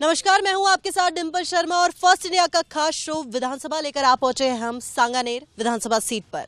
नमस्कार, मैं हूं आपके साथ डिंपल शर्मा और फर्स्ट इंडिया का खास शो विधानसभा लेकर आप पहुंचे हैं हम सांगानेर विधानसभा सीट पर।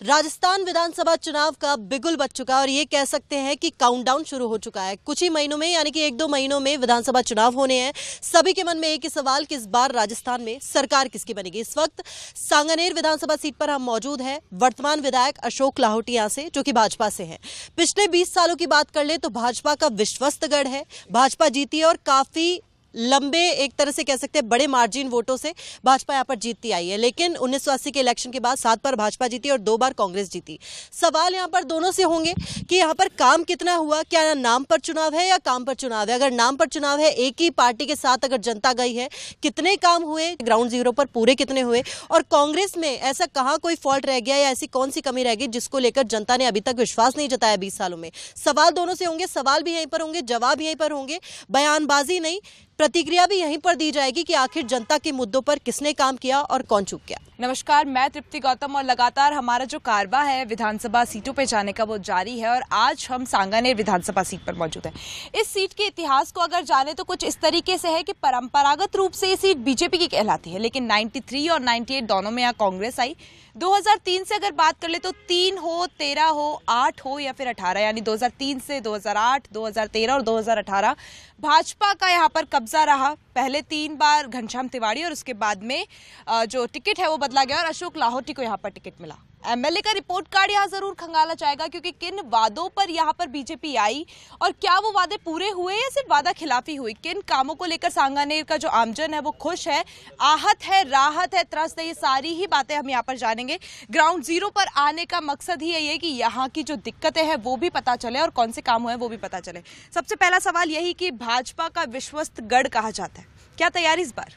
राजस्थान विधानसभा चुनाव का बिगुल बज चुका है और ये कह सकते हैं कि काउंटडाउन शुरू हो चुका है। कुछ ही महीनों में यानी कि 1-2 महीनों में विधानसभा चुनाव होने हैं। सभी के मन में एक ही सवाल कि इस बार राजस्थान में सरकार किसकी बनेगी। इस वक्त सांगानेर विधानसभा सीट पर हम मौजूद हैं वर्तमान विधायक अशोक लाहोटिया से, जो कि भाजपा से हैं। पिछले 20 सालों की बात कर ले तो भाजपा का विश्वस्त गढ़ है। भाजपा जीती है और काफी लंबे, एक तरह से कह सकते हैं बड़े मार्जिन वोटों से भाजपा यहां पर जीतती आई है। लेकिन 1980 के इलेक्शन के बाद 7 बार भाजपा जीती और 2 बार कांग्रेस जीती। सवाल यहां पर दोनों से होंगे कि यहां पर काम कितना हुआ, क्या नाम पर चुनाव है या काम पर चुनाव है। अगर नाम पर चुनाव है, एक ही पार्टी के साथ अगर जनता गई है, कितने काम हुए, ग्राउंड जीरो पर पूरे कितने हुए, और कांग्रेस में ऐसा कहां कोई फॉल्ट रह गया या ऐसी कौन सी कमी रह गई जिसको लेकर जनता ने अभी तक विश्वास नहीं जताया 20 सालों में। सवाल दोनों से होंगे, सवाल भी यहीं पर होंगे, जवाब यहीं पर होंगे, बयानबाजी नहीं, प्रतिक्रिया भी यहीं पर दी जाएगी कि आखिर जनता के मुद्दों पर किसने काम किया और कौन चूक गया। नमस्कार, मैं तृप्ति गौतम और लगातार हमारा जो कारवा है विधानसभा सीटों पे जाने का वो जारी है और आज हम सांगानेर विधानसभा सीट पर मौजूद हैं। इस सीट के इतिहास को अगर जाने तो कुछ इस तरीके से है कि परंपरागत रूप से ये सीट बीजेपी की कहलाती है, लेकिन 93 और 98 दोनों में यहाँ कांग्रेस आई। 2003 से अगर बात कर ले तो 3 हो, 13 हो, 8 हो या फिर 18, यानी 2003 से 2008, 2013 और 2018 भाजपा का यहाँ पर कब्जा रहा। पहले 3 बार घनश्याम तिवारी और उसके बाद में जो टिकट है वो बदला गया और अशोक लाहोटी को यहाँ पर टिकट मिला। एमएलए का रिपोर्ट कार्ड यहाँ जरूर खंगाला जाएगा क्योंकि किन वादों पर यहाँ पर बीजेपी आई और क्या वो वादे पूरे हुए या सिर्फ वादा खिलाफी हुई। किन कामों को लेकर सांगानेर का जो आमजन है वो खुश है, आहत है, राहत है, त्रस्त है, ये सारी ही बातें हम यहाँ पर जानेंगे। ग्राउंड जीरो पर आने का मकसद ही यही है कि यहाँ की जो दिक्कतें हैं वो भी पता चले और कौन से काम हुए वो भी पता चले। सबसे पहला सवाल यही कि भाजपा का विश्वस्त गढ़ कहा जाता है, क्या तैयारी इस बार?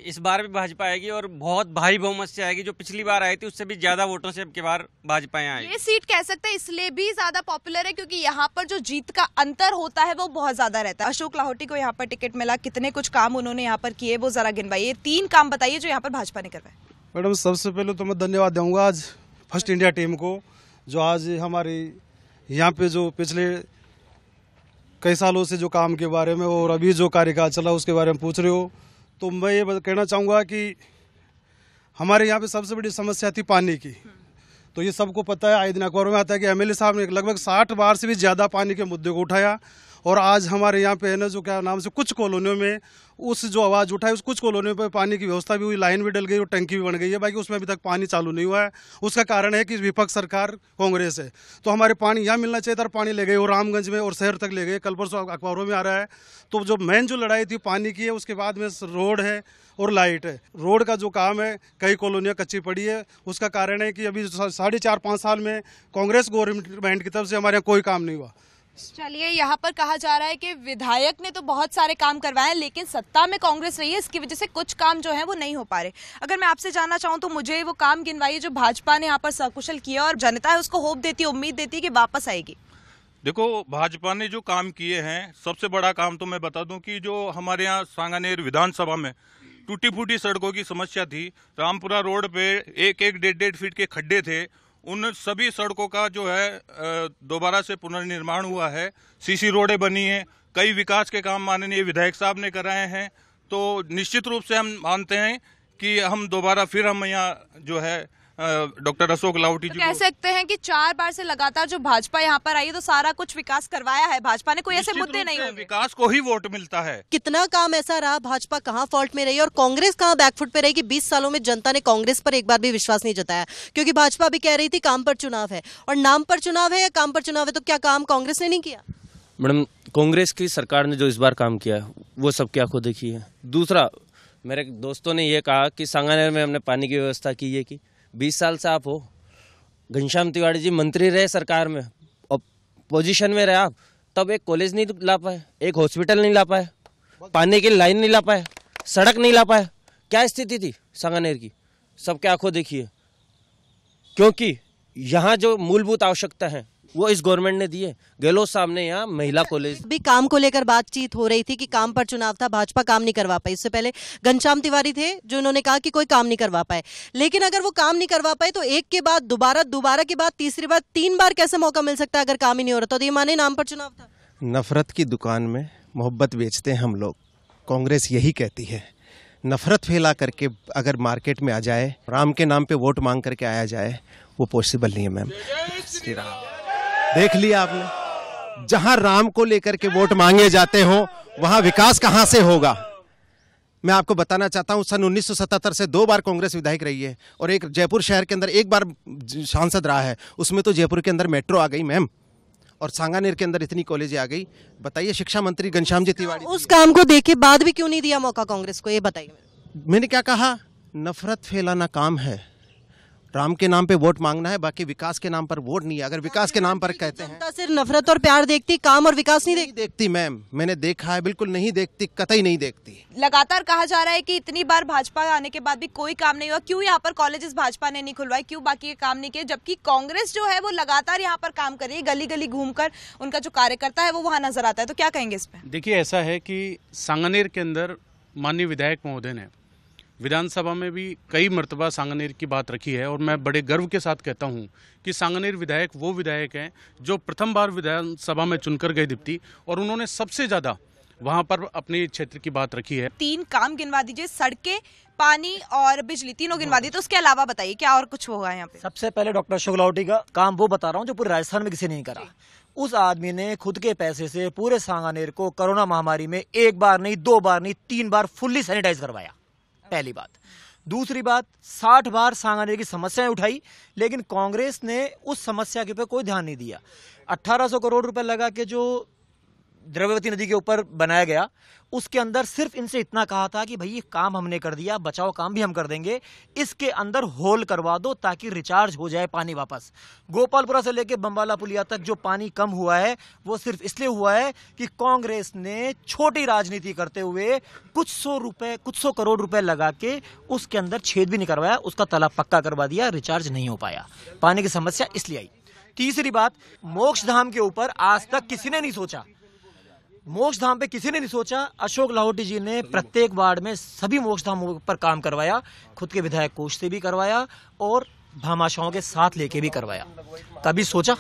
इस बार भी भाजपा आएगी और बहुत भारी बहुमत से आएगी। जो पिछली बार आई थी उससे भी ज्यादा वोटों से अब की बार भाजपा यहाँ आएगी। ये सीट कह सकते हैं इसलिए भी ज्यादा पॉपुलर है क्योंकि यहाँ पर जो जीत का अंतर होता है वो बहुत ज्यादा रहता है। अशोक लाहोटी को यहाँ पर टिकट मिला, कितने कुछ काम उन्होंने यहाँ पर किए वो जरा गिनवाइए। 3 काम बताइए जो यहाँ पर भाजपा ने करवाए। मैडम, सबसे पहले तो मैं धन्यवाद दूंगा आज फर्स्ट इंडिया टीम को, जो आज हमारी यहाँ पे जो पिछले कई सालों से जो काम के बारे में और अभी जो कार्यकाल चला उसके बारे में पूछ रहे हो। तो मैं ये कहना चाहूँगा कि हमारे यहाँ पे सबसे बड़ी समस्या थी पानी की। तो ये सबको पता है, आए दिन अखबारों में आता है कि एमएलए साहब ने लगभग 60 बार से भी ज़्यादा पानी के मुद्दे को उठाया और आज हमारे यहाँ पे है ना जो क्या नाम से कुछ कॉलोनियों में उस जो आवाज़ उठाई उस कुछ कॉलोनियों पे पानी की व्यवस्था भी हुई, लाइन भी डल गई और टंकी भी बन गई है। बाकी उसमें अभी तक पानी चालू नहीं हुआ है। उसका कारण है कि विपक्ष सरकार कांग्रेस है। तो हमारे पानी यहाँ मिलना चाहिए था, पानी ले गए और रामगंज में और शहर तक ले गए। कल परसों अखबारों में आ रहा है। तो जो मेन जो लड़ाई थी पानी की है, उसके बाद में रोड है और लाइट है। रोड का जो काम है, कई कॉलोनियाँ कच्ची पड़ी है। उसका कारण है कि अभी 4.5-5 साल में कांग्रेस गवर्नमेंट की तरफ से हमारे यहाँ कोई काम नहीं हुआ। चलिए, यहाँ पर कहा जा रहा है कि विधायक ने तो बहुत सारे काम करवाए लेकिन सत्ता में कांग्रेस रही है, इसकी वजह से कुछ काम जो है वो नहीं हो पा रहे। अगर मैं आपसे जानना चाहूँ तो मुझे वो काम गिनवाइए जो भाजपा ने यहाँ पर सकुशल किया और जनता है उसको होप देती है, उम्मीद देती है कि वापस आएगी। देखो, भाजपा ने जो काम किए हैं, सबसे बड़ा काम तो मैं बता दूं कि जो हमारे यहाँ सांगानेर विधानसभा में टूटी फूटी सड़कों की समस्या थी, रामपुरा रोड पे 1-1, 1.5 फीट के खड्डे थे, उन सभी सड़कों का जो है दोबारा से पुनर्निर्माण हुआ है। सीसी रोडें बनी हैं, कई विकास के काम माननीय विधायक साहब ने कराए हैं। तो निश्चित रूप से हम मानते हैं कि हम दोबारा फिर हम यहाँ जो है डॉक्टर अशोक लाहोटी जी कह सकते हैं कि 4 बार से लगातार जो भाजपा यहाँ पर आई तो सारा कुछ विकास करवाया है भाजपा ने, कोई ऐसे मुद्दे नहीं होंगे। विकास को ही वोट मिलता है। कितना काम ऐसा रहा, भाजपा कहाँ फॉल्ट में रही और कांग्रेस कहाँ बैकफुट पे रही कि 20 सालों में जनता ने कांग्रेस पर एक बार भी विश्वास नहीं जताया। क्योंकि भाजपा भी कह रही थी काम पर चुनाव है, और नाम पर चुनाव है या काम पर चुनाव है, तो क्या काम कांग्रेस ने नहीं किया? मैडम, कांग्रेस की सरकार ने जो इस बार काम किया है वो सबकी आंखों देखी है। दूसरा, मेरे दोस्तों ने ये कहा कि सांगानेर में हमने पानी की व्यवस्था की है कि 20 साल से आप हो, घनश्याम तिवारी जी मंत्री रहे सरकार में और पोजीशन में रहे आप, तब एक कॉलेज नहीं ला पाए, एक हॉस्पिटल नहीं ला पाए, पानी की लाइन नहीं ला पाए, सड़क नहीं ला पाए। क्या स्थिति थी सांगानेर की, सबके आंखों देखिए। क्योंकि यहाँ जो मूलभूत आवश्यकता है वो इस गवर्नमेंट ने दिए। गहलोत साहब ने यहाँ महिला कॉलेज भी काम को लेकर बातचीत हो रही थी कि काम पर चुनाव था, भाजपा काम नहीं करवा पाई। इससे पहले घनश्याम तिवारी थे जो उन्होंने कहा कि कोई काम नहीं करवा पाए। लेकिन अगर वो काम नहीं करवा पाए तो एक के बाद दोबारा के बाद तीसरी बार 3 बार कैसे मौका मिल सकता है अगर काम ही नहीं हो रहा? तो ये माने नाम पर चुनाव था। नफरत की दुकान में मोहब्बत बेचते हैं हम लोग। कांग्रेस यही कहती है, नफरत फैला करके अगर मार्केट में आ जाए, राम के नाम पे वोट मांग करके आया जाए, वो पॉसिबल नहीं है मैम। श्री राम देख लिया आपने, जहां राम को लेकर के वोट मांगे जाते हो वहां विकास कहां से होगा। मैं आपको बताना चाहता हूं, सन 1977 से 2 बार कांग्रेस विधायक रही है और एक जयपुर शहर के अंदर 1 बार सांसद रहा है। उसमें तो जयपुर के अंदर मेट्रो आ गई मैम, और सांगानेर के अंदर इतनी कॉलेजें आ गई। बताइए, शिक्षा मंत्री घनश्याम जी तिवारी, उस काम को देखे बाद भी क्यों नहीं दिया मौका कांग्रेस को, ये बताइए। मैंने क्या कहा, नफरत फैलाना काम है, राम के नाम पे वोट मांगना है, बाकी विकास के नाम पर वोट नहीं है। अगर विकास के नाम पर कहते हैं, जनता सिर्फ नफरत और प्यार देखती, काम और विकास नहीं देखती मैम, मैंने देखा है, बिल्कुल नहीं देखती, कतई नहीं देखती। लगातार कहा जा रहा है कि इतनी बार भाजपा आने के बाद भी कोई काम नहीं हुआ। क्यों यहाँ पर कॉलेजेस भाजपा ने नहीं खुलवाए, क्यों बाकी के काम नहीं किए, जबकि कांग्रेस जो है वो लगातार यहाँ पर काम कर रही है, गली गली घूमकर उनका जो कार्यकर्ता है वो वहाँ नजर आता है। तो क्या कहेंगे इस पे? देखिए, ऐसा है कि सांगानेर के अंदर माननीय विधायक महोदय ने विधानसभा में भी कई मर्तबा सांगानेर की बात रखी है, और मैं बड़े गर्व के साथ कहता हूं कि सांगानेर विधायक वो विधायक हैं जो प्रथम बार विधानसभा में चुनकर गए डिप्टी, और उन्होंने सबसे ज्यादा वहां पर अपने क्षेत्र की बात रखी है। 3 काम गिनवा दीजिए, सड़कें, पानी और बिजली, तीनों गिनवा दीजिए। तो उसके अलावा बताइए क्या और कुछ होगा यहाँ पे? सबसे पहले डॉक्टर अशोक लाहोटी का काम वो बता रहा हूँ जो पूरे राजस्थान में किसी ने नहीं करा। उस आदमी ने खुद के पैसे से पूरे सांगानेर को कोरोना महामारी में 1 बार नहीं, 2 बार नहीं, 3 बार फुल्ली सैनिटाइज करवाया। पहली बात। दूसरी बात, 60 बार सांगानेर की समस्याएं उठाई, लेकिन कांग्रेस ने उस समस्या के ऊपर कोई ध्यान नहीं दिया। 1800 करोड़ रुपए लगा के जो द्रव्यवती नदी के ऊपर बनाया गया, उसके अंदर सिर्फ इनसे इतना कहा था कि भाई ये काम हमने कर दिया, बचाव काम भी हम कर देंगे, इसके अंदर होल करवा दो ताकि रिचार्ज हो जाए पानी वापस। गोपालपुरा से लेकर बम्बाला पुलिया तक जो पानी कम हुआ है वो सिर्फ इसलिए हुआ है कि कांग्रेस ने छोटी राजनीति करते हुए कुछ सौ करोड़ रुपए लगा के उसके अंदर छेद भी नहीं करवाया, उसका तालाब पक्का करवा दिया, रिचार्ज नहीं हो पाया। पानी की समस्या इसलिए आई। तीसरी बात, मोक्ष धाम के ऊपर आज तक किसी ने नहीं सोचा, मोक्ष धाम पे किसी ने नहीं सोचा। अशोक लाहोटी जी ने प्रत्येक वार्ड में सभी मोक्ष धामों पर काम करवाया, खुद के विधायक कोष से भी करवाया और भामाशाहों के साथ लेके भी करवाया। कभी सोचा?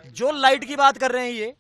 जो लाइट की बात कर रहे हैं, ये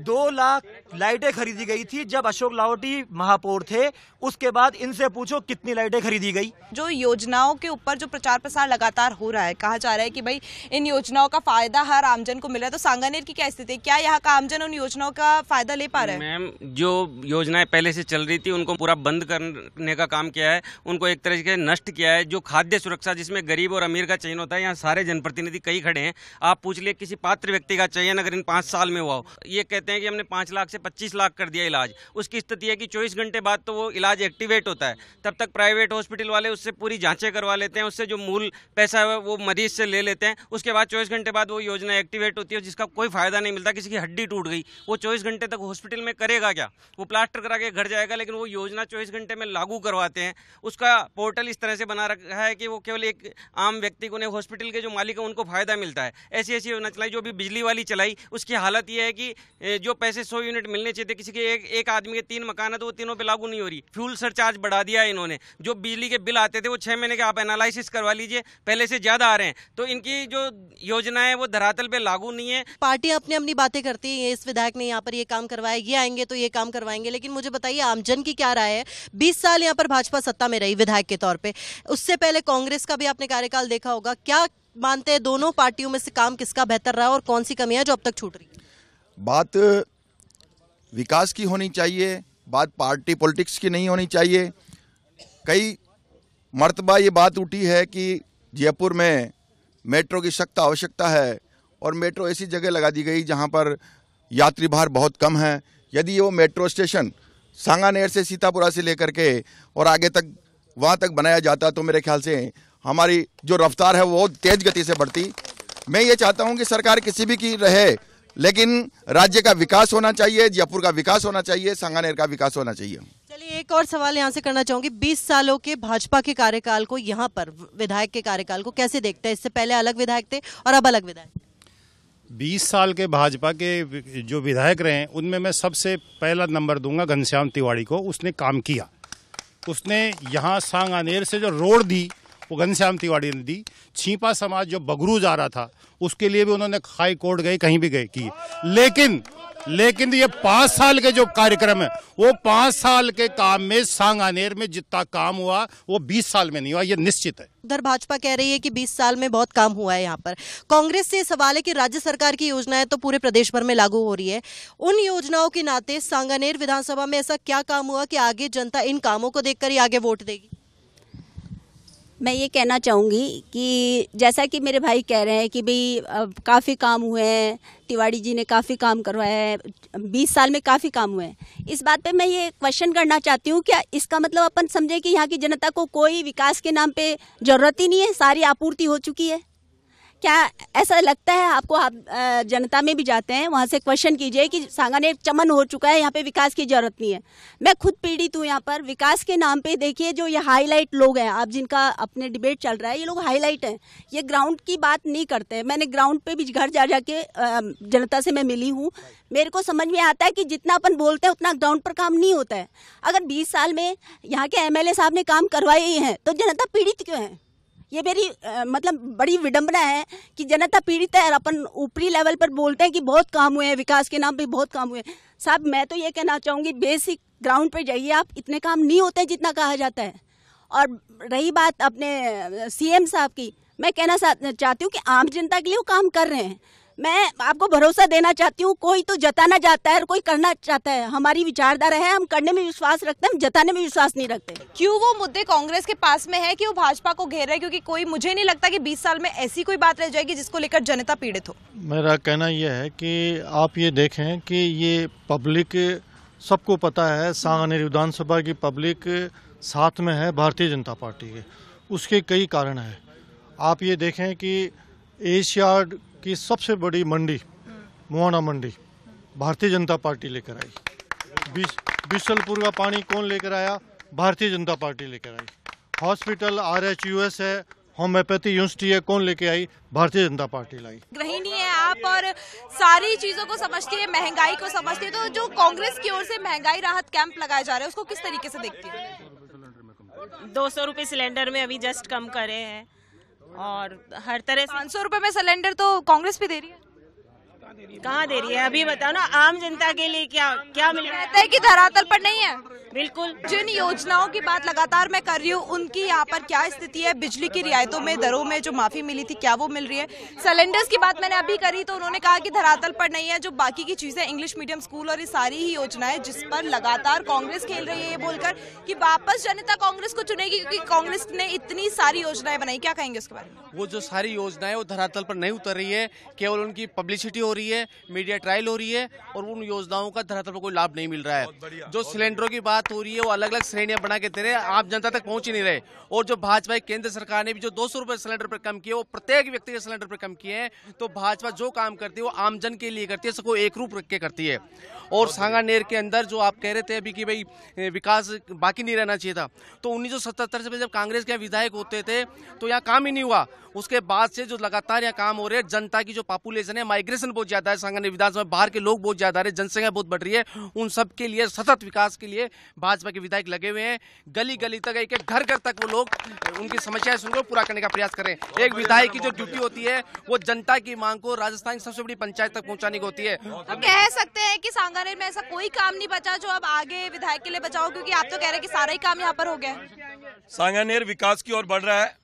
2 लाख लाइटें खरीदी गई थी जब अशोक लाहोटी महापौर थे। उसके बाद इनसे पूछो कितनी लाइटें खरीदी गई। जो योजनाओं के ऊपर जो प्रचार प्रसार लगातार हो रहा है, कहा जा रहा है कि भाई इन योजनाओं का फायदा हर आमजन को मिल रहा है, तो सांगानेर की क्या स्थिति है? क्या यहाँ का आमजन उन योजनाओं का फायदा ले पा रहा है? मैम, जो योजनाएं पहले से चल रही थी उनको पूरा बंद करने का काम किया है, उनको एक तरह से नष्ट किया है। जो खाद्य सुरक्षा जिसमें गरीब और अमीर का चयन होता है, यहाँ सारे जनप्रतिनिधि कई खड़े हैं। आप पूछ लिए किसी पात्र व्यक्ति का चयन अगर इन 5 साल में हुआ हो, ये कहते हैं कि हमने 5 लाख से 25 लाख कर दिया इलाज, उसकी स्थिति है कि 24 घंटे बाद तो वो इलाज एक्टिवेट होता है, तब तक प्राइवेट हॉस्पिटल वाले उससे पूरी जांचें करवा लेते हैं, उससे जो मूल पैसा है वो मरीज से ले लेते हैं। उसके बाद 24 घंटे बाद वो योजना एक्टिवेट होती है, जिसका कोई फायदा नहीं मिलता। किसी की हड्डी टूट गई, वो 24 घंटे तक हॉस्पिटल में करेगा क्या? वो प्लास्टर करा के घर जाएगा, लेकिन वो योजना 24 घंटे में लागू करवाते हैं। उसका पोर्टल इस तरह से बना रखा है कि वो केवल एक आम व्यक्ति को, हॉस्पिटल के जो मालिक है उनको फायदा मिलता है। ऐसी ऐसी योजना चलाई। जो भी बिजली वाली चलाई, उसकी हालत ये है कि जो पैसे 100 यूनिट मिलने चाहिए थे, किसी के एक आदमी के 3 मकान है तो वो तीनों पे लागू नहीं हो रही। फ्यूल सरचार्ज बढ़ा दिया है इन्होंने। जो बिजली के बिल आते थे वो 6 महीने के आप एनालिसिस करवा लीजिए, पहले से ज्यादा आ रहे हैं। तो इनकी जो योजना है वो धरातल पे लागू नहीं है। पार्टी अपनी अपनी बातें करती है, इस विधायक ने यहाँ पर ये काम करवाया, ये आएंगे तो ये काम करवाएंगे, लेकिन मुझे बताइए आमजन की क्या राय है? 20 साल यहाँ पर भाजपा सत्ता में रही विधायक के तौर पे, उससे पहले कांग्रेस का भी आपने कार्यकाल देखा होगा। क्या मानते हैं दोनों पार्टियों में से काम किसका बेहतर रहा और कौन सी कमियां जो अब तक छूट रही? बात विकास की होनी चाहिए, बात पार्टी पॉलिटिक्स की नहीं होनी चाहिए। कई मर्तबा ये बात उठी है कि जयपुर में मेट्रो की सख्त आवश्यकता है, और मेट्रो ऐसी जगह लगा दी गई जहां पर यात्री भार बहुत कम है। यदि वो मेट्रो स्टेशन सांगानेर से सीतापुरा से लेकर के और आगे तक वहां तक बनाया जाता तो मेरे ख्याल से हमारी जो रफ्तार है वो तेज गति से बढ़ती। मैं ये चाहता हूं कि सरकार किसी भी की रहे, लेकिन राज्य का विकास होना चाहिए, जयपुर का विकास होना चाहिए, सांगानेर का विकास होना चाहिए। चलिए, एक और सवाल यहाँ से करना चाहूंगी। 20 सालों के भाजपा के कार्यकाल को, यहाँ पर विधायक के कार्यकाल को कैसे देखते हैं? इससे पहले अलग विधायक थे और अब अलग विधायक। 20 साल के भाजपा के जो विधायक रहे उनमें मैं सबसे पहला नंबर दूंगा घनश्याम तिवारी को। उसने काम किया, उसने यहाँ सांगानेर से जो रोड दी वो घनश्याम तिवारी ने दी। छीपा समाज जो बगरू जा रहा था उसके लिए भी उन्होंने हाई कोर्ट गए, कहीं भी गए की। लेकिन लेकिन ये 5 साल के जो कार्यक्रम है, वो 5 साल के काम में सांगानेर में जितना काम हुआ वो 20 साल में नहीं हुआ, ये निश्चित है। उधर भाजपा कह रही है कि 20 साल में बहुत काम हुआ है यहाँ पर। कांग्रेस से सवाल है कि राज्य सरकार की योजनाएं तो पूरे प्रदेश भर में लागू हो रही है, उन योजनाओं के नाते सांगानेर विधानसभा में ऐसा क्या काम हुआ कि आगे जनता इन कामों को देखकर ही आगे वोट देगी? मैं ये कहना चाहूँगी कि जैसा कि मेरे भाई कह रहे हैं कि भाई काफ़ी काम हुए हैं, तिवाड़ी जी ने काफ़ी काम करवाया है, 20 साल में काफ़ी काम हुए हैं। इस बात पे मैं ये क्वेश्चन करना चाहती हूँ, क्या इसका मतलब अपन समझे कि यहाँ की जनता को कोई विकास के नाम पे ज़रूरत ही नहीं है, सारी आपूर्ति हो चुकी है? क्या ऐसा लगता है आपको? आप जनता में भी जाते हैं, वहाँ से क्वेश्चन कीजिए कि सांगानेर चमन हो चुका है, यहाँ पे विकास की जरूरत नहीं है। मैं खुद पीड़ित हूँ यहाँ पर। विकास के नाम पे देखिए जो ये हाईलाइट लोग हैं, आप जिनका अपने डिबेट चल रहा है, ये लोग हाईलाइट हैं, ये ग्राउंड की बात नहीं करते हैं। मैंने ग्राउंड पे भी घर जा जाके जनता से मैं मिली हूँ, मेरे को समझ में आता है कि जितना अपन बोलते हैं उतना ग्राउंड पर काम नहीं होता है। अगर 20 साल में यहाँ के MLA साहब ने काम करवाए ही हैं तो जनता पीड़ित क्यों है? ये मेरी मतलब बड़ी विडंबना है कि जनता पीड़ित है और अपन ऊपरी लेवल पर बोलते हैं कि बहुत काम हुए हैं, विकास के नाम पे बहुत काम हुए हैं। साहब मैं तो ये कहना चाहूँगी, बेसिक ग्राउंड पे जाइए आप, इतने काम नहीं होते जितना कहा जाता है। और रही बात अपने CM साहब की, मैं कहना चाहती हूँ कि आम जनता के लिए वो काम कर रहे हैं। मैं आपको भरोसा देना चाहती हूँ, कोई तो जताना चाहता है और कोई करना चाहता है। हमारी विचारधारा है, हम करने में विश्वास रखते हैं, हम जताने में विश्वास नहीं रखते। क्यों वो मुद्दे कांग्रेस के पास में है कि वो भाजपा को घेर रहे हैं? क्योंकि कोई, मुझे नहीं लगता कि 20 साल में ऐसी कोई बात रह जाएगी जिसको लेकर जनता पीड़ित हो। मेरा कहना यह है कि आप ये देखें कि ये पब्लिक, सबको पता है सांगानेर विधानसभा की पब्लिक साथ में है भारतीय जनता पार्टी के। उसके कई कारण हैं। आप ये देखें कि एशियाड की सबसे बड़ी मंडी मुआना मंडी भारतीय जनता पार्टी लेकर आई। बिशलपुर का पानी कौन लेकर आया? भारतीय जनता पार्टी लेकर आई। हॉस्पिटल RHUS है, होम्योपैथी यूनिवर्सिटी है, कौन लेके आई? भारतीय जनता पार्टी लाई। गृहिणी है आप और सारी चीजों को समझती है, महंगाई को समझती है, तो जो कांग्रेस की ओर से महंगाई राहत कैंप लगाए जा रहे हैं उसको किस तरीके से देखती है? 200 रुपये सिलेंडर में अभी जस्ट कम करे हैं और हर तरह से 500 रुपए में सिलेंडर तो कांग्रेस भी दे रही है। कहाँ दे रही है? अभी बताओ ना, आम जनता के लिए क्या मिल रहा है कि धरातल पर नहीं है। बिल्कुल, जिन योजनाओं की बात लगातार मैं कर रही हूँ उनकी यहाँ पर क्या स्थिति है? बिजली की रियायतों में, दरों में जो माफी मिली थी, क्या वो मिल रही है? सिलेंडर्स की बात मैंने अभी करी तो उन्होंने कहा कि धरातल पर नहीं है। जो बाकी की चीजें, इंग्लिश मीडियम स्कूल और ये सारी ही योजनाएं जिस पर लगातार कांग्रेस खेल रही है ये बोलकर कि वापस जनता कांग्रेस को चुनेगी क्योंकि कांग्रेस ने इतनी सारी योजनाएं बनाई। क्या कहेंगे उसके बारे में? वो जो सारी योजनाएं वो धरातल पर नहीं उतर रही है, केवल उनकी पब्लिसिटी हो रही है, मीडिया ट्रायल हो रही है और उन योजनाओं का धरातल पर कोई लाभ नहीं मिल रहा है। जो सिलेंडरों की बात हो रही है वो अलग अलग श्रेणियां बना के दे रहे हैं, आप जनता तक पहुंच ही नहीं रहे। और जो भाजपा केंद्र सरकार ने भी जो 200 रुपए सिलेंडर पर कम किए, वो प्रत्येक व्यक्ति के सिलेंडर पर कम किए हैं। तो भाजपा जो काम करती है वो आमजन के लिए करती है, सबको एक रूप रख के करती है। और सांगानेर के अंदर जो आप कह रहे थे अभी कि भाई विकास बाकी नहीं रहना चाहिए था, तो 1977 से जब कांग्रेस के विधायक होते थे तो यहाँ काम ही नहीं हुआ। उसके बाद से जो लगातार यहाँ काम हो रहे हैं, जनता की जो पॉपुलेशन है, माइग्रेशन बहुत ज्यादा है सांगानेर विधानसभा, बाहर के लोग बहुत ज्यादा है, जनसंख्या बहुत बढ़ रही है। उन सब के लिए सतत विकास के लिए भाजपा के विधायक लगे हुए हैं। गली गली तक, एक एक घर घर तक वो लोग उनकी समस्याएं सुनकर पूरा करने का प्रयास करें। एक विधायक की जो ड्यूटी होती है वो जनता की मांग को राजस्थान की सबसे बड़ी पंचायत तक पहुंचाने की होती है। तो कह सकते हैं कि सांगानेर में ऐसा कोई काम नहीं बचा जो अब आगे विधायक के लिए बचाओ, क्योंकि आप तो कह रहे हैं कि सारा ही काम यहाँ पर हो गया। सांगानेर विकास की ओर बढ़ रहा है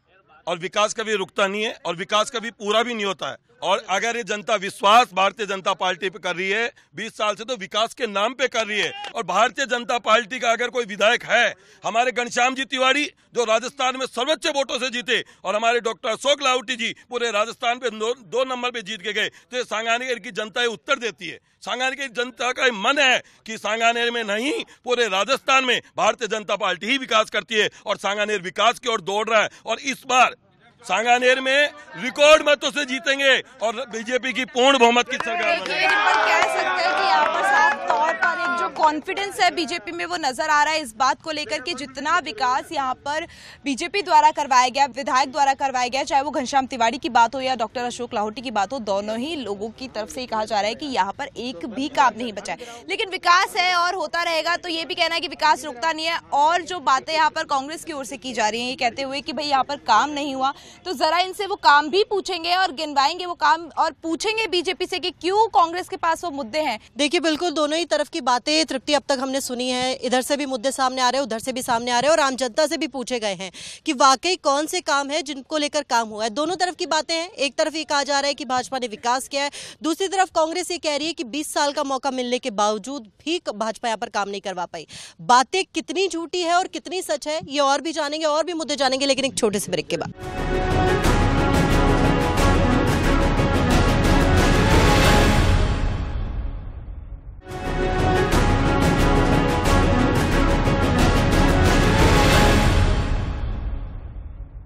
और विकास कभी रुकता नहीं है और विकास कभी पूरा भी नहीं होता है। और अगर ये जनता विश्वास भारतीय जनता पार्टी पे कर रही है 20 साल से, तो विकास के नाम पे कर रही है। और भारतीय जनता पार्टी का अगर कोई विधायक है, हमारे घनश्याम जी तिवाड़ी जो राजस्थान में सर्वोच्च वोटों से जीते, और हमारे डॉक्टर अशोक लाहौटी जी पूरे राजस्थान पे 2 नंबर पे जीत के गए, तो ये सांगानेर की जनता ये उत्तर देती है। सांगानेर की जनता का मन है कि सांगानेर में नहीं, पूरे राजस्थान में भारतीय जनता पार्टी ही विकास करती है और सांगानेर विकास की ओर दौड़ रहा है। और इस बार सांगानेर में रिकॉर्ड मतों से जीतेंगे और बीजेपी की पूर्ण बहुमत की सरकार बनेगी। कह सकते हैं कि यहाँ पर साफ तौर पर एक जो कॉन्फिडेंस है बीजेपी में वो नजर आ रहा है इस बात को लेकर कि जितना विकास यहाँ पर बीजेपी द्वारा करवाया गया, विधायक द्वारा करवाया गया, चाहे वो घनश्याम तिवारी की बात हो या डॉक्टर अशोक लाहौटी की बात हो, दोनों ही लोगों की तरफ से कहा जा रहा है कि यहाँ पर एक भी काम नहीं बचा है। लेकिन विकास है और होता रहेगा, तो ये भी कहना है कि विकास रुकता नहीं है। और जो बातें यहाँ पर कांग्रेस की ओर से की जा रही है ये कहते हुए कि भाई यहाँ पर काम नहीं हुआ, तो जरा इनसे वो काम भी पूछेंगे और गिनवाएंगे वो काम और पूछेंगे बीजेपी से कि क्यों कांग्रेस के पास वो मुद्दे हैं। देखिए बिल्कुल दोनों ही तरफ की बातें तृप्ति अब तक हमने सुनी है, इधर से भी मुद्दे सामने आ रहे हैं, उधर से भी सामने आ रहे हैं और आम जनता से भी पूछे गए हैं कि वाकई कौन से काम है जिनको लेकर काम हुआ है। दोनों तरफ की बातें हैं। एक तरफ ये कहा जा रहा है कि भाजपा ने विकास किया है, दूसरी तरफ कांग्रेस ये कह रही है कि 20 साल का मौका मिलने के बावजूद भी भाजपा यहाँ पर काम नहीं करवा पाई। बातें कितनी झूठी है और कितनी सच है ये और भी जानेंगे, और भी मुद्दे जानेंगे, लेकिन एक छोटे से ब्रेक के बाद।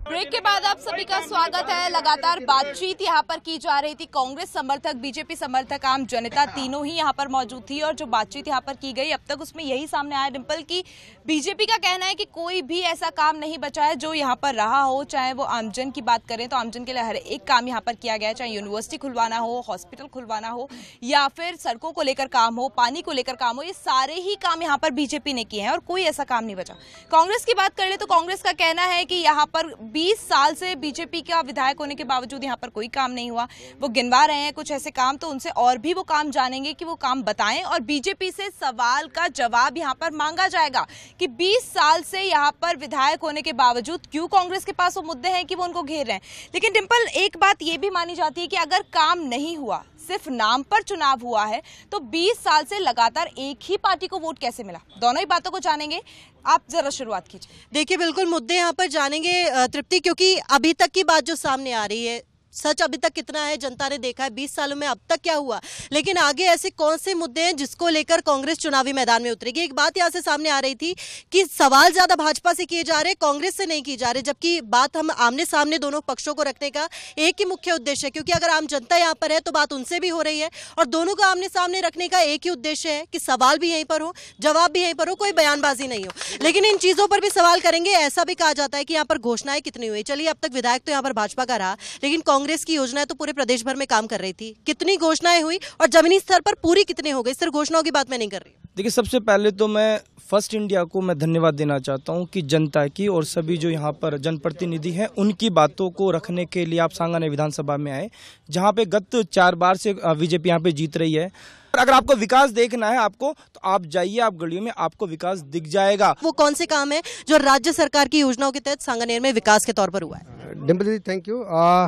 ब्रेक के बाद आप सभी का स्वागत है। लगातार बातचीत यहाँ पर की जा रही थी, कांग्रेस समर्थक, बीजेपी समर्थक, आम जनता तीनों ही यहाँ पर मौजूद थी और जो बातचीत यहाँ पर की गई अब तक उसमें यही सामने आया डिंपल की बीजेपी का कहना है कि कोई भी ऐसा काम नहीं बचा है जो यहाँ पर रहा हो, चाहे वो आमजन की बात करें तो आमजन के लिए हर एक काम यहाँ पर किया गया है, चाहे यूनिवर्सिटी खुलवाना हो, हॉस्पिटल खुलवाना हो या फिर सड़कों को लेकर काम हो, पानी को लेकर काम हो, ये सारे ही काम यहाँ पर बीजेपी ने किए हैं और कोई ऐसा काम नहीं बचा। कांग्रेस की बात कर ले तो कांग्रेस का कहना है कि यहाँ पर 20 साल से बीजेपी का विधायक होने के बावजूद यहाँ पर कोई काम नहीं हुआ। वो गिनवा रहे हैं कुछ ऐसे काम, तो उनसे और भी वो काम जानेंगे कि वो काम बताएं और बीजेपी से सवाल का जवाब यहाँ पर मांगा जाएगा कि 20 साल से यहाँ पर विधायक होने के बावजूद क्यों कांग्रेस के पास वो मुद्दे हैं कि वो उनको घेर रहे हैं। लेकिन डिंपल, एक बात ये भी मानी जाती है कि अगर काम नहीं हुआ, सिर्फ नाम पर चुनाव हुआ है, तो 20 साल से लगातार एक ही पार्टी को वोट कैसे मिला? दोनों ही बातों को जानेंगे। आप जरा शुरुआत कीजिए। देखिए बिल्कुल मुद्दे यहाँ पर जानेंगे तृप्ति, क्योंकि अभी तक की बात जो सामने आ रही है, सच अभी तक कितना है जनता ने देखा है, 20 सालों में अब तक क्या हुआ, लेकिन आगे ऐसे कौन से मुद्दे हैं जिसको लेकर कांग्रेस चुनावी मैदान में उतरेगी। एक बात यहाँ से सामने आ रही थी कि सवाल ज्यादा भाजपा से किए जा रहे, कांग्रेस से नहीं किए जा रहे, जबकि बात हम आमने सामने दोनों पक्षों को रखने का एक ही मुख्य उद्देश्य है, क्योंकि अगर आम जनता यहाँ पर है तो बात उनसे भी हो रही है और दोनों को आमने सामने रखने का एक ही उद्देश्य है कि सवाल भी यहीं पर हो, जवाब भी यहीं पर हो, कोई बयानबाजी नहीं हो। लेकिन इन चीजों पर भी सवाल करेंगे। ऐसा भी कहा जाता है कि यहाँ पर घोषणाएं कितनी हुई। चलिए, अब तक विधायक तो यहाँ पर भाजपा का रहा, लेकिन कांग्रेस की योजना तो पूरे प्रदेश भर में काम कर रही थी। कितनी घोषणाएं हुई और जमीनी स्तर पर पूरी कितनी हो गई? सिर्फ घोषणाओं की बात मैं नहीं कर रही। देखिए, सबसे पहले तो मैं फर्स्ट इंडिया को मैं धन्यवाद देना चाहता हूं कि जनता की और सभी जो यहाँ पर जनप्रतिनिधि हैं उनकी बातों को रखने के लिए आप सांगानेर विधानसभा में आए, जहाँ पे गत 4 बार से बीजेपी यहाँ पे जीत रही है। अगर आपको विकास देखना है आपको, तो आप जाइए, आप गलियों में आपको विकास दिख जाएगा। वो कौन से काम है जो राज्य सरकार की योजनाओं के तहत सांगानेर में विकास के तौर पर हुआ है? डिम्पल जी, थैंक यू।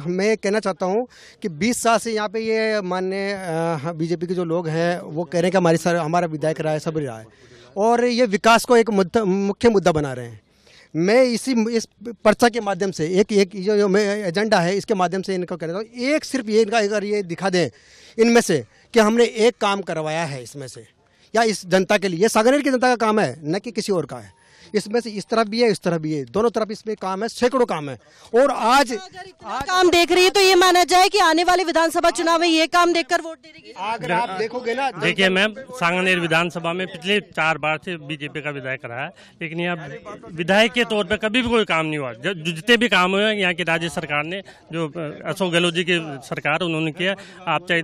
मैं कहना चाहता हूँ कि 20 साल से यहाँ पे ये माननीय बीजेपी के जो लोग हैं वो कह रहे हैं कि हमारा विधायक रहा है, सब रहा है, और ये विकास को एक मुख्य मुद्दा बना रहे हैं। मैं इस पर्चा के माध्यम से एक जो एजेंडा है इसके माध्यम से इनको कह रहा हूँ, एक सिर्फ ये इनका अगर ये दिखा दें इनमें से कि हमने एक काम करवाया है इसमें से, या इस जनता के लिए, ये सांगानेर की जनता का काम है, न कि किसी और का है। इसमें से इस तरफ भी है, इस तरफ भी है, दोनों तरफ इसमें काम है, सैकड़ों काम है। और आज काम देख रही है तो ये माना जाए कि आने वाले विधानसभा चुनाव में ये काम देखकर वोट देगी। अगर आप देखोगे ना, देखिए मैम, सांगानेर विधानसभा में पिछले 4 बार से बीजेपी का विधायक रहा है, लेकिन यहाँ विधायक के तौर पर कभी भी कोई काम नहीं हुआ। जितने भी काम हुए यहाँ की राज्य सरकार ने, जो अशोक गहलोत जी की सरकार उन्होंने किया। आप चाहे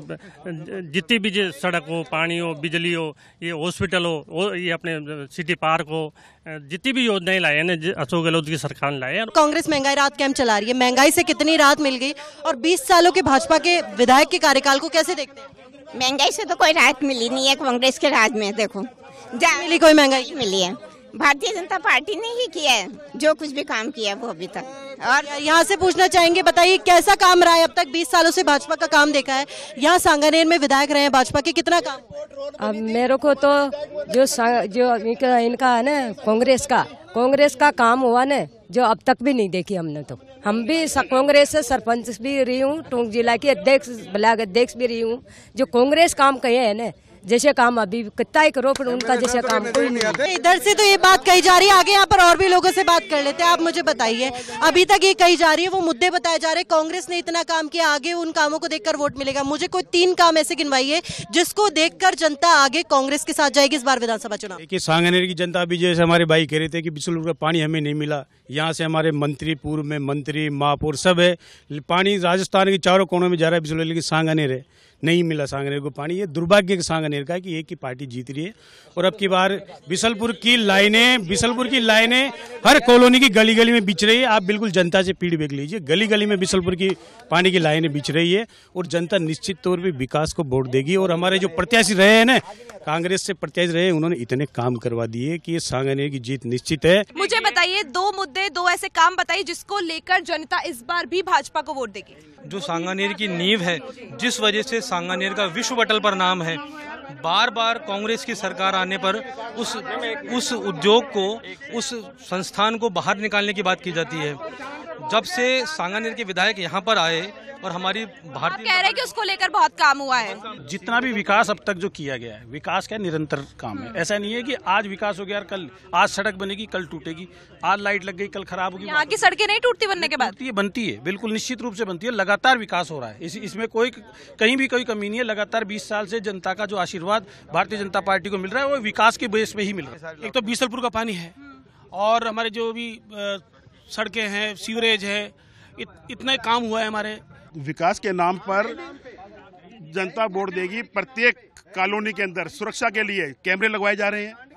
जितनी भी सड़क हो, पानी हो, बिजली हो, ये हॉस्पिटल हो, ये अपने सिटी पार्क हो, जितनी भी योजनाएं लाई है अशोक गहलोत की सरकार ने लाई है। कांग्रेस महंगाई राहत कैंप चला रही है, महंगाई से कितनी राहत मिल गई और 20 सालों के भाजपा के विधायक के कार्यकाल को कैसे देखते हैं? महंगाई से तो कोई राहत मिली नहीं है कांग्रेस के राज में। देखो, मिली कोई महंगाई मिली है, भारतीय जनता पार्टी ने ही किया है जो कुछ भी काम किया वो अभी तक। और यहाँ से पूछना चाहेंगे, बताइए कैसा काम रहा है अब तक? 20 सालों से भाजपा का काम देखा है, यहाँ सांगानेर में विधायक रहे हैं भाजपा के, कितना काम? अब मेरे को तो जो इनका है ना कांग्रेस का काम हुआ ना, जो अब तक भी नहीं देखी हमने। तो हम भी कांग्रेस से सरपंच भी रही हूँ, टोंक जिला की अध्यक्ष, ब्लॉक अध्यक्ष भी रही हूँ। जो कांग्रेस काम किए है ना, जैसे काम अभी कितना ही करो, फिर उनका जैसे काम कोई नहीं। इधर से तो ये बात कही जा रही है, आगे यहाँ पर और भी लोगों से बात कर लेते हैं। आप मुझे बताइए, अभी तक ये कही जा रही है, वो मुद्दे बताए जा रहे हैं, कांग्रेस ने इतना काम किया, आगे उन कामों को देखकर वोट मिलेगा। मुझे कोई 3 काम ऐसे गिनवाइए जिसको देखकर जनता आगे कांग्रेस के साथ जाएगी इस बार विधानसभा चुनाव। देखिए, सांगानेर की जनता अभी जैसे हमारे भाई कह रहे थे कि बिजली का पानी हमें नहीं मिला, यहाँ से हमारे मंत्री, पूर्व में मंत्री, महापौर सब है, पानी राजस्थान के चारों कोनों में जा रहा है बिजली, लेकिन सांगानेर है नहीं मिला सांगानेर को पानी। ये दुर्भाग्य के सांगानेर का है कि एक ही पार्टी जीत रही है। और अब की बार बिशलपुर की लाइनें हर कॉलोनी की गली गली में बिछ रही है। आप बिल्कुल जनता से फीडबैक लीजिए, गली गली में बिशलपुर की पानी की लाइनें बिछ रही है और जनता निश्चित तौर पर विकास को वोट देगी। और हमारे जो प्रत्याशी रहे हैं ना, कांग्रेस से प्रत्याशी रहे, उन्होंने इतने काम करवा दिए कि ये सांगानेर की जीत निश्चित है। मुझे बताइए 2 मुद्दे, 2 ऐसे काम बताइए जिसको लेकर जनता इस बार भी भाजपा को वोट देगी। जो सांगानेर की नींव है, जिस वजह से सांगानेर का विश्व पटल पर नाम है, बार बार कांग्रेस की सरकार आने पर उस उद्योग को, उस संस्थान को बाहर निकालने की बात की जाती है। जब से सांगानेर के विधायक यहाँ पर आए और हमारी भारतीय कह रहे हैं कि उसको लेकर बहुत काम हुआ है। जितना भी विकास अब तक जो किया गया है, विकास का निरंतर काम है। ऐसा नहीं है कि आज विकास हो गया और कल, आज सड़क बनेगी कल टूटेगी, आज लाइट लग गई कल खराब होगी। यहाँ की सड़कें नहीं टूटती बनने के बाद? बनती है, बिल्कुल निश्चित रूप से बनती है। लगातार विकास हो रहा है, इसमें कहीं भी कोई कमी नहीं है। लगातार 20 साल से जनता का जो आशीर्वाद भारतीय जनता पार्टी को मिल रहा है, वो विकास के बेस पे ही मिल रहा है। एक तो बिशलपुर का पानी है और हमारे जो भी सड़कें हैं, सीवरेज है, इतना काम हुआ है हमारे। विकास के नाम पर जनता वोट देगी। प्रत्येक कॉलोनी के अंदर सुरक्षा के लिए कैमरे लगवाए जा रहे हैं।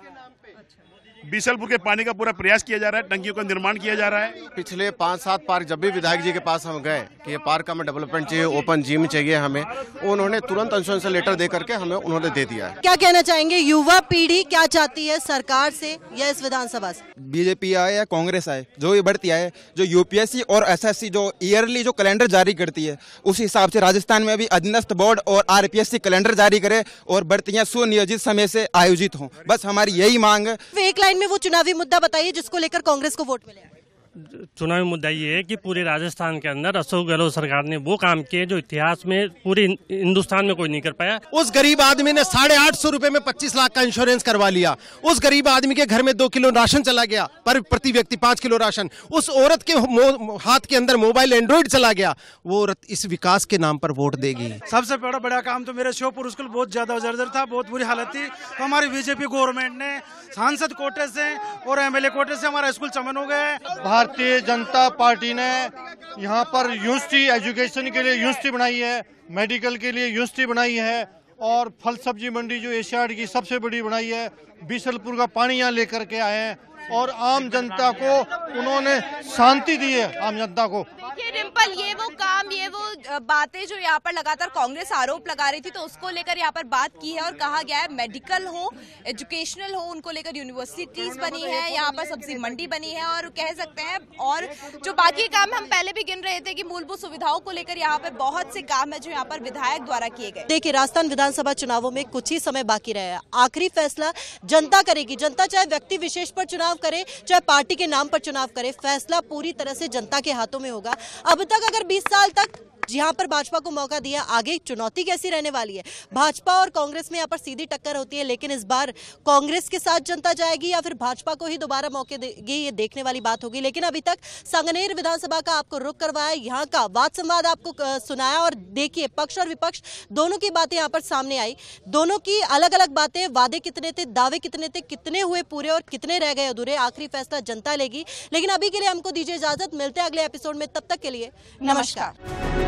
बिशलपुर के पानी का पूरा प्रयास किया जा रहा है, टंकियों का निर्माण किया जा रहा है। पिछले 5-7 पार्क जब भी विधायक जी के पास हम गए कि ये पार्क का हमें डेवलपमेंट चाहिए, ओपन जिम चाहिए हमें, उन्होंने तुरंत इंश्योरेंस लेटर दे करके हमें उन्होंने दे दिया है। क्या कहना चाहेंगे, युवा पीढ़ी क्या चाहती है सरकार से या इस विधानसभा से? बीजेपी आए या कांग्रेस आए, जो ये बढ़ती आए, जो यूपीएससी और एसएससी जो ईयरली जो कैलेंडर जारी करती है, उस हिसाब से राजस्थान में भी अधीनस्थ बोर्ड और आरपीएससी कैलेंडर जारी करे और भर्तियां सुनियोजित समय से आयोजित हों। बस हमारी यही मांग है। एक लाइन में वो चुनावी मुद्दा बताइए जिसको लेकर कांग्रेस को वोट मिले। चुनावी मुद्दा ये है कि पूरे राजस्थान के अंदर अशोक गहलोत सरकार ने वो काम किए जो इतिहास में पूरे हिंदुस्तान में कोई नहीं कर पाया। उस गरीब आदमी ने 850 रुपए में 25 लाख का इंश्योरेंस करवा लिया। उस गरीब आदमी के घर में 2 किलो राशन चला गया, पर प्रति व्यक्ति 5 किलो राशन। उस औरत के हाथ के अंदर मोबाइल एंड्रॉइड चला गया। वो औरत इस विकास के नाम पर वोट देगी। सबसे बड़ा काम तो मेरे श्योपुर स्कूल बहुत ज्यादा जर्जर था, बहुत बुरी हालत थी। तो हमारी बीजेपी गवर्नमेंट ने सांसद कोटे से और एमएलए कोटे से हमारा स्कूल चमन हो गए। भारतीय जनता पार्टी ने यहाँ पर यूनिवर्सिटी, एजुकेशन के लिए यूनिवर्सिटी बनाई है, मेडिकल के लिए यूनिवर्सिटी बनाई है और फल सब्जी मंडी जो एशियाड की सबसे बड़ी बनाई है। बिशलपुर का पानी यहाँ लेकर के आए हैं और आम जनता को उन्होंने शांति दी है। आम जनता को देखिए डिम्पल, ये वो काम, ये वो बातें जो यहाँ पर लगातार कांग्रेस आरोप लगा रही थी, तो उसको लेकर यहाँ पर बात की है और कहा गया है मेडिकल हो, एजुकेशनल हो, उनको लेकर यूनिवर्सिटीज बनी है, यहाँ पर सब्जी मंडी बनी है और कह सकते हैं। और जो बाकी काम हम पहले भी गिन रहे थे कि मूलभूत सुविधाओं को लेकर यहाँ पर बहुत से काम है जो यहाँ पर विधायक द्वारा किए गए। देखिए, राजस्थान विधानसभा चुनावों में कुछ ही समय बाकी रहा है। आखिरी फैसला जनता करेगी। जनता चाहे व्यक्ति विशेष पर चुनाव करे, चाहे पार्टी के नाम पर चुनाव करे, फैसला पूरी तरह से जनता के हाथों में होगा। अब तक अगर 20 साल तक यहाँ पर भाजपा को मौका दिया, आगे चुनौती कैसी रहने वाली है? भाजपा और कांग्रेस में यहाँ पर सीधी टक्कर होती है, लेकिन इस बार कांग्रेस के साथ जनता जाएगी या फिर भाजपा को ही दोबारा मौके देगी, ये देखने वाली बात होगी। लेकिन अभी तक सांगानेर विधानसभा का आपको रुख करवाया, यहाँ का वाद संवाद आपको सुनाया और देखिए पक्ष और विपक्ष दोनों की बातें यहाँ पर सामने आई। दोनों की अलग अलग बातें, वादे कितने थे, दावे कितने थे, कितने हुए पूरे और कितने रह गए अधूरे, आखिरी फैसला जनता लेगी। लेकिन अभी के लिए हमको दीजिए इजाजत, मिलते हैं अगले एपिसोड में। तब तक के लिए नमस्कार।